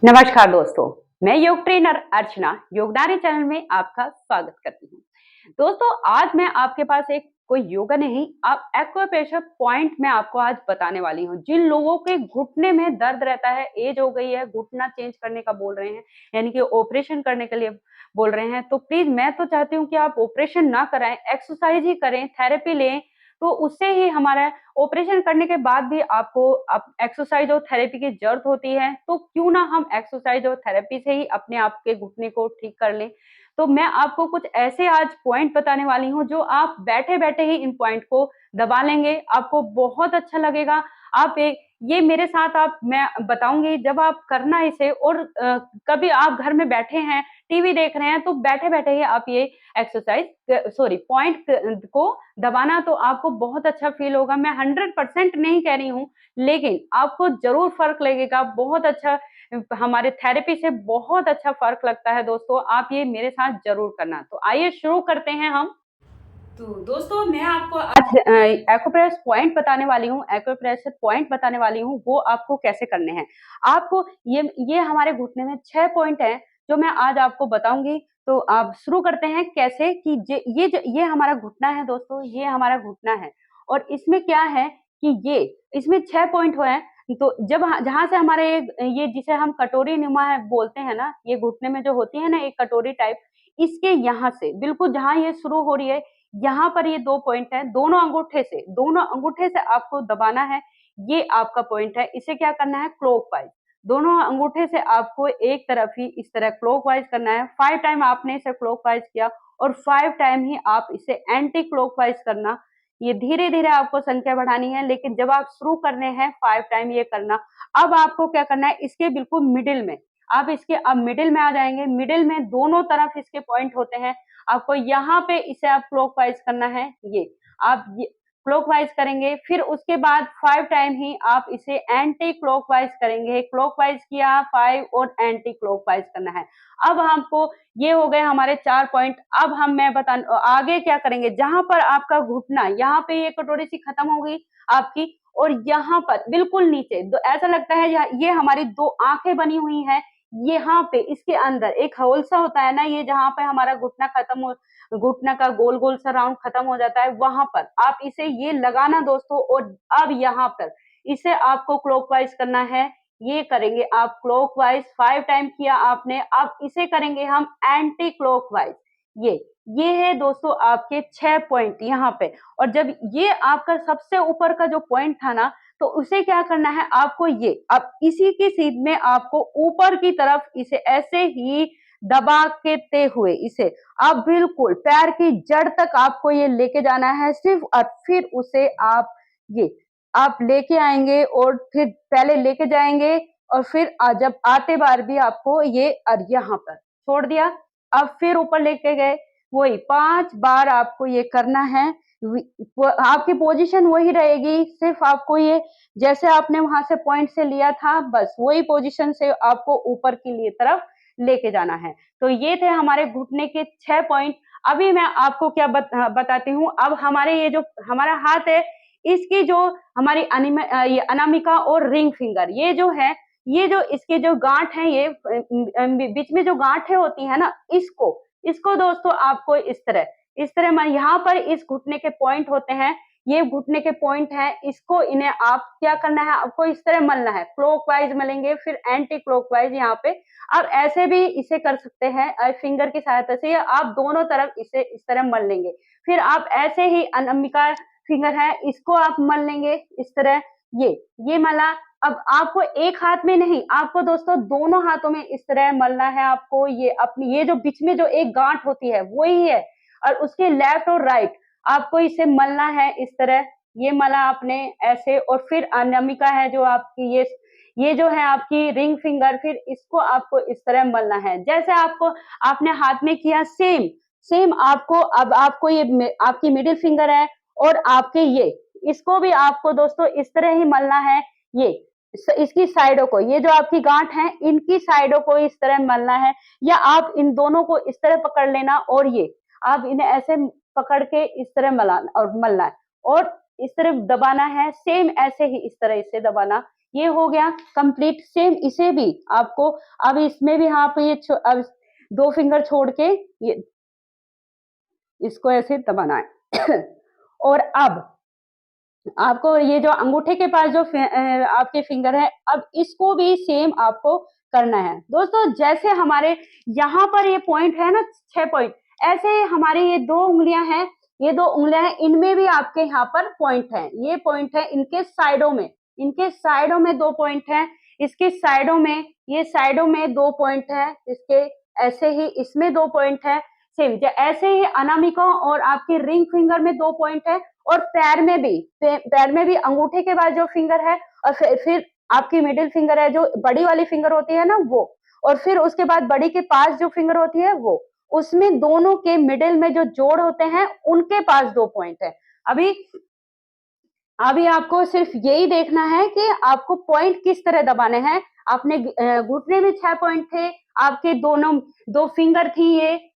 नमस्कार दोस्तों, मैं योग ट्रेनर अर्चना योगदारी चैनल में आपका स्वागत करती हूँ। दोस्तों, आज मैं आपके पास एक कोई योगा नहीं, आप एक्यूप्रेशर पॉइंट मैं आपको आज बताने वाली हूँ। जिन लोगों के घुटने में दर्द रहता है, एज हो गई है, घुटना चेंज करने का बोल रहे हैं, यानी कि ऑपरेशन करने के लिए बोल रहे हैं, तो प्लीज मैं तो चाहती हूँ कि आप ऑपरेशन ना कराएं, एक्सरसाइज ही करें, थेरेपी लें, तो उससे ही हमारा ऑपरेशन करने के बाद भी आपको एक्सरसाइज और थेरेपी की जरूरत होती है, तो क्यों ना हम एक्सरसाइज और थेरेपी से ही अपने आप के घुटने को ठीक कर लें। तो मैं आपको कुछ ऐसे आज पॉइंट बताने वाली हूँ जो आप बैठे-बैठे ही इन पॉइंट को दबा लेंगे, आपको बहुत अच्छा लगेगा। आप ये मेरे साथ आप मैं बताऊँगी जब आप करना इसे और कभी आप घर में बैठे हैं, टीवी देख रहे हैं, तो बैठे-बैठे ही आप ये एक्सरसाइज सॉरी पॉइंट को दबाना तो आपको बहुत अच्छा फ़ील होगा। मैं 100% नहीं कह रही हूँ, लेकिन आपको ज़रूर फ़र्क लगेगा। बहुत अच्छा हमारे थेरेपी से बहुत अच्छा फ़र्क लगता है दोस्तों, आप ये मेरे साथ ज़रूर करना। तो आइए शुरू करते हैं हम। तो दोस्तों, मैं आपको आज एक्यूप्रेस पॉइंट बताने वाली हूँ, एक्यूप्रेशर पॉइंट बताने वाली हूँ, वो आपको कैसे करने हैं। आपको ये हमारे घुटने में 6 पॉइंट हैं, जो मैं आज आपको बताऊँगी। तो आप शुरू करते हैं कैसे कि ये हमारा घुटना है दोस्तों, ये हमारा घुटना है और इसमें क्या है कि इसमें 6 पॉइंट हुए हैं। तो जब जहाँ से हमारे ये जिसे हम कटोरी नुमा है बोलते हैं ना, ये घुटने में जो होती है ना एक कटोरी टाइप, इसके यहाँ से बिल्कुल जहाँ ये शुरू हो रही है, यहाँ पर ये 2 पॉइंट है, दोनों अंगूठे से आपको दबाना है, ये आपका पॉइंट है। इसे क्या करना है क्लॉकवाइज़, दोनों अंगूठे से आपको एक तरफ ही इस तरह क्लॉकवाइज़ करना है। 5 टाइम आपने इसे क्लॉकवाइज़ किया और 5 टाइम ही आप इसे एंटी क्लॉकवाइज़ करना। ये धीरे-धीरे आपको संख्या बढ़ानी है, लेकिन जब आप शुरू कर रहे हैं 5 टाइम ये करना। अब आपको क्या करना है इसके बिल्कुल मिडल में, आप इसके अब मिडल में आ जाएँगे, मिडल में दोनों तरफ इसके पॉइंट होते हैं। आपको यहाँ पे इसे आप क्लॉकवाइज करना है आप ये क्लॉकवाइज करेंगे, फिर उसके बाद 5 टाइम ही आप इसे एंटी क्लॉकवाइज करेंगे। क्लॉकवाइज किया 5 और एंटी क्लॉकवाइज करना है। अब हमको ये हो गए हमारे 4 पॉइंट। अब हम मैं बता आगे क्या करेंगे, जहाँ पर आपका घुटना यहाँ पे ये कटोरी सी खत्म हो गई आपकी और यहाँ पर बिल्कुल नीचे ऐसा लगता है ये हमारी 2 आंखें बनी हुई हैं, यहाँ पे इसके अंदर एक होल सा होता है ना, ये जहाँ पे हमारा घुटना का गोल-गोल सा राउंड खत्म हो जाता है, वहाँ पर आप इसे ये लगाना दोस्तों और अब यहाँ पर इसे आपको क्लॉकवाइज़ करना है। ये करेंगे आप क्लॉकवाइज़ 5 टाइम किया आपने, अब इसे करेंगे हम एंटी क्लॉकवाइज़। ये ये है दोस्तों आपके 6 पॉइंट यहाँ पे और जब ये आपका सबसे ऊपर का जो पॉइंट था ना, तो उसे क्या करना है आपको अब इसी की सीध में आपको ऊपर की तरफ इसे ऐसे ही दबा के ते हुए इसे आप बिल्कुल पैर की जड़ तक आपको ये लेके जाना है सिर्फ और फिर उसे ये आप लेके आएंगे और फिर पहले लेके जाएंगे और फिर जब आते बार भी आपको ये और यहाँ पर छोड़ दिया, अब फिर ऊपर लेके गए, वही 5 बार आपको ये करना है। आपकी पोजीशन वही रहेगी, सिर्फ आपको ये जैसे आपने वहां से पॉइंट से लिया था बस वही पोजीशन से आपको ऊपर की लिए तरफ लेके जाना है। तो ये थे हमारे घुटने के 6 पॉइंट। अभी मैं आपको क्या बताती हूँ, अब हमारे ये जो हमारा हाथ है, इसकी जो हमारी ये अनामिका और रिंग फिंगर ये जो है, ये जो इसके जो गांठ है, ये बीच में जो गांठें होती है ना, इसको दोस्तों आपको इस तरह यहाँ पर इस घुटने के पॉइंट होते हैं, ये घुटने के पॉइंट है, इसको इन्हें आप क्या करना है, आपको इस तरह मलना है, क्लॉकवाइज मलेंगे फिर एंटी क्लॉकवाइज यहाँ पे। आप ऐसे भी इसे कर सकते हैं फिंगर की सहायता से, या आप दोनों तरफ इसे इस तरह मल लेंगे। फिर आप ऐसे ही अनामिका फिंगर है, इसको आप मल लेंगे इस तरह। ये मला। अब आपको एक हाथ में नहीं, आपको दोस्तों दोनों हाथों में इस तरह मलना है। आपको ये अपनी ये जो बीच में जो एक गांठ होती है वही है और उसके लेफ्ट और राइट आपको इसे मलना है इस तरह। ये मला आपने ऐसे और फिर अनामिका है जो आपकी ये जो है आपकी रिंग फिंगर, फिर इसको आपको इस तरह मलना है जैसे आपको आपने हाथ में किया सेम सेम आपको अब आपको ये आपकी मिडिल फिंगर है और आपके इसको भी आपको दोस्तों इस तरह ही मलना है। ये इसकी साइडों को, ये जो आपकी गांठ है इनकी साइडों को इस तरह मलना है, या आप इन दोनों को इस तरह पकड़ लेना और ये आप इन्हें ऐसे पकड़ के इस तरह मलाना और मलना है और इस तरह दबाना है, सेम ऐसे ही इस तरह इसे दबाना। ये हो गया कंप्लीट। सेम इसे भी आपको अब इसमें भी आप ये अब 2 फिंगर छोड़ के ये इसको ऐसे दबाना है और अब आपको ये जो अंगूठे के पास जो आपके फिंगर है, अब इसको भी सेम आपको करना है। दोस्तों जैसे हमारे यहाँ पर ये पॉइंट है ना 6 पॉइंट, ऐसे ही हमारी ये 2 उँगलियां हैं, ये 2 उँगलियां हैं, इनमें भी आपके यहाँ पर पॉइंट है। ये पॉइंट है इनके साइडों में, इनके साइडों में 2 पॉइंट है, इसके साइडों में, ये साइडों में 2 पॉइंट है, इसके ऐसे ही इसमें 2 पॉइंट है। सेम ऐसे ही अनामिका और आपके रिंग फिंगर में 2 पॉइंट है और पैर में भी अंगूठे के बाद जो फिंगर है और फिर आपकी मिडिल फिंगर है, जो बड़ी वाली फिंगर होती है ना वो, और फिर उसके बाद बड़ी के पास जो फिंगर होती है वो, उसमें दोनों के मिडिल में जो जोड़ होते हैं उनके पास 2 पॉइंट है। अभी अभी आपको सिर्फ यही देखना है कि आपको पॉइंट किस तरह दबाने हैं। आपने घुटने में 6 पॉइंट थे, आपके दोनों 2 फिंगर थी,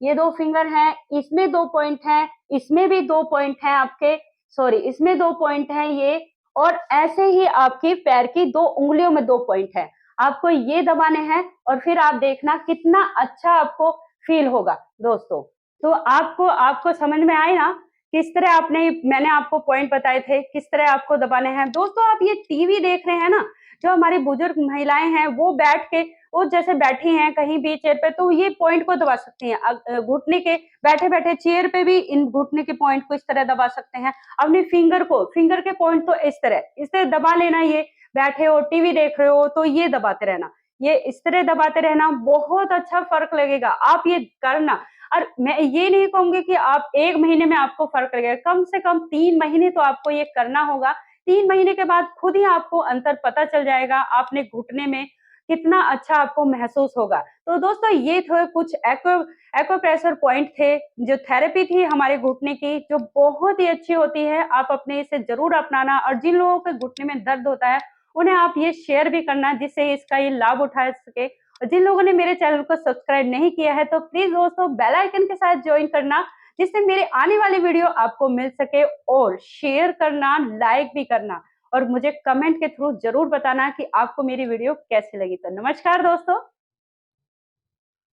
ये 2 फिंगर हैं, इसमें 2 पॉइंट हैं, इसमें भी 2 पॉइंट हैं आपके, सॉरी इसमें 2 पॉइंट हैं ये, और ऐसे ही आपके पैर की 2 उंगलियों में 2 पॉइंट है। आपको ये दबाने हैं और फिर आप देखना कितना अच्छा आपको फील होगा दोस्तों। तो आपको आपको समझ में आए ना किस तरह मैंने आपको पॉइंट बताए थे, किस तरह आपको दबाने हैं। दोस्तों आप ये टीवी देख रहे हैं ना, जो हमारी बुजुर्ग महिलाएं हैं वो बैठ के, वो जैसे बैठी हैं कहीं भी चेयर पे, तो ये पॉइंट को दबा सकती हैं। घुटने के बैठे बैठे चेयर पे भी इन घुटने के पॉइंट को इस तरह दबा सकते हैं। अपने फिंगर के पॉइंट तो इस तरह दबा लेना। ये बैठे हो टीवी देख रहे हो तो ये दबाते रहना, ये इस तरह दबाते रहना, बहुत अच्छा फर्क लगेगा। आप ये करना, और मैं ये नहीं कहूंगी कि आप 1 महीने में आपको फर्क लगेगा, कम से कम 3 महीने तो आपको ये करना होगा। 3 महीने के बाद खुद ही आपको अंतर पता चल जाएगा, आपने घुटने में कितना अच्छा आपको महसूस होगा। तो दोस्तों ये थे कुछ एक्यूप्रेशर पॉइंट थे, जो थेरेपी थी हमारे घुटने की, जो बहुत ही अच्छी होती है। आप अपने इसे जरूर अपनाना, और जिन लोगों के घुटने में दर्द होता है उन्हें आप ये शेयर भी करना, जिससे इसका ये लाभ उठा सके। और जिन लोगों ने मेरे चैनल को सब्सक्राइब नहीं किया है तो प्लीज दोस्तों बेल आइकन के साथ ज्वाइन करना, जिससे मेरे आने वाली वीडियो आपको मिल सके, और शेयर करना, लाइक भी करना, और मुझे कमेंट के थ्रू जरूर बताना कि आपको मेरी वीडियो कैसी लगी। तो नमस्कार दोस्तों।